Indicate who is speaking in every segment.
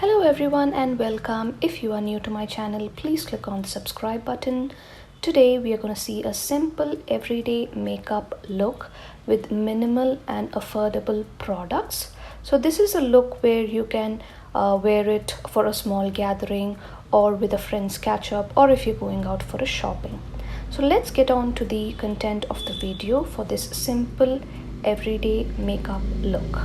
Speaker 1: Hello everyone and welcome. If you are new to my channel, please click on the subscribe button. Today we are going to see a simple everyday makeup look with minimal and affordable products. So this is a look where you can wear it for a small gathering or with a friend's catch up, or if you're going out for a shopping. So let's get on to the content of the video for this simple everyday makeup look.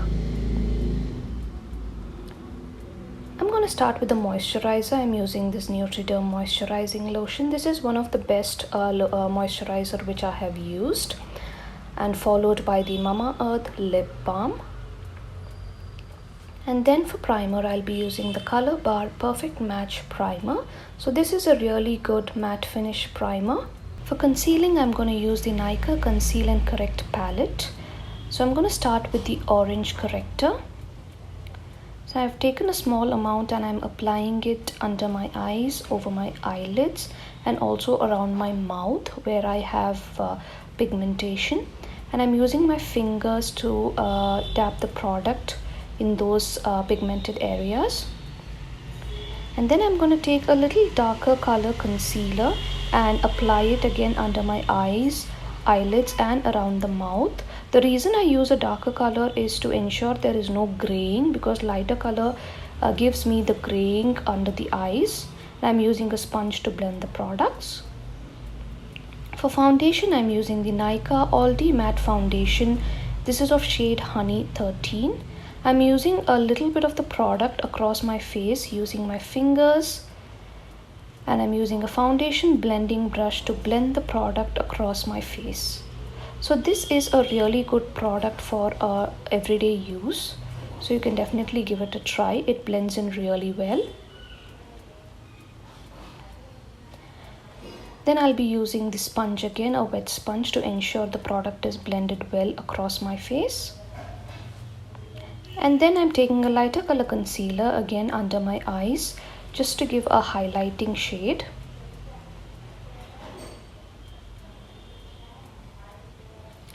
Speaker 1: I'm going to start with the moisturizer. I'm using this Neutriderm moisturizing lotion. This is one of the best moisturizer which I have used, and followed by the Mamaearth lip balm. And then for primer, I'll be using the Colorbar Perfect Match primer. So this is a really good matte finish primer. For concealing, I'm going to use the Nykaa Conceal and Correct palette. So I'm going to start with the orange corrector. So I've taken a small amount and I'm applying it under my eyes, over my eyelids, and also around my mouth where I have pigmentation. And I'm using my fingers to tap the product in those pigmented areas. And then I'm going to take a little darker color concealer and apply it again under my eyes, eyelids, and around the mouth. The reason I use a darker color is to ensure there is no graying, because lighter color gives me the graying under the eyes. I'm using a sponge to blend the products. For foundation, I'm using the Nykaa All Day Matte Foundation. This is of shade Honey 13. I'm using a little bit of the product across my face using my fingers. And I'm using a foundation blending brush to blend the product across my face. So this is a really good product for everyday use. So you can definitely give it a try. It blends in really well. Then I'll be using the sponge again, a wet sponge, to ensure the product is blended well across my face. And then I'm taking a lighter color concealer again under my eyes, just to give a highlighting shade.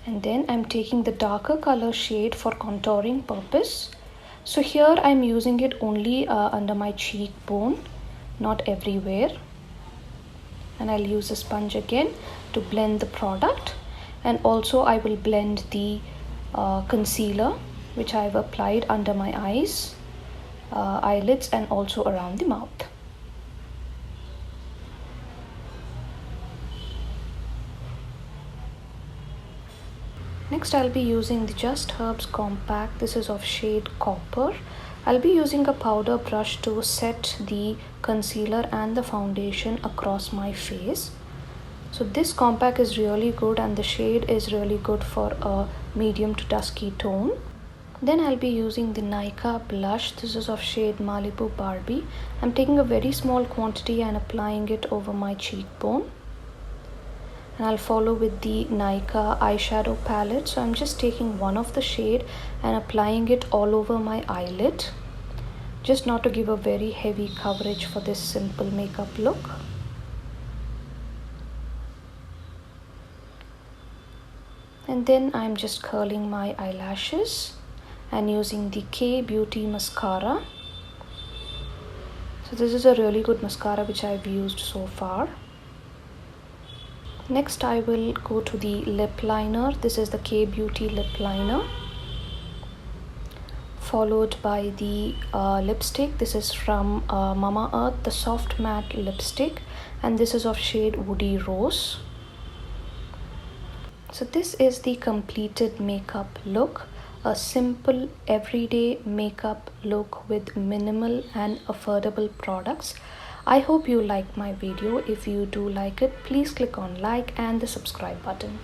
Speaker 1: And then I'm taking the darker color shade for contouring purpose. So here I'm using it only under my cheekbone, not everywhere. And I'll use a sponge again to blend the product. And also I will blend the concealer which I've applied under my eyes, eyelids, and also around the mouth. Next, I'll be using the Just Herbs Compact. This is of shade Copper. I'll be using a powder brush to set the concealer and the foundation across my face. So this compact is really good, and the shade is really good for a medium to dusky tone. Then I'll be using the Nykaa blush. This is of shade Malibu Barbie. I'm taking a very small quantity and applying it over my cheekbone. And I'll follow with the Nykaa eyeshadow palette. So I'm just taking one of the shade and applying it all over my eyelid, just not to give a very heavy coverage for this simple makeup look. And then I'm just curling my eyelashes and using the K Beauty mascara. So this is a really good mascara which I've used so far. Next, I will go to the lip liner. This is the K Beauty lip liner, followed by the lipstick. This is from Mamaearth, the soft matte lipstick, and this is of shade Woody Rose. So this is the completed makeup look. A simple everyday makeup look with minimal and affordable products. I hope you liked my video. If you do like it, please click on like and the subscribe button.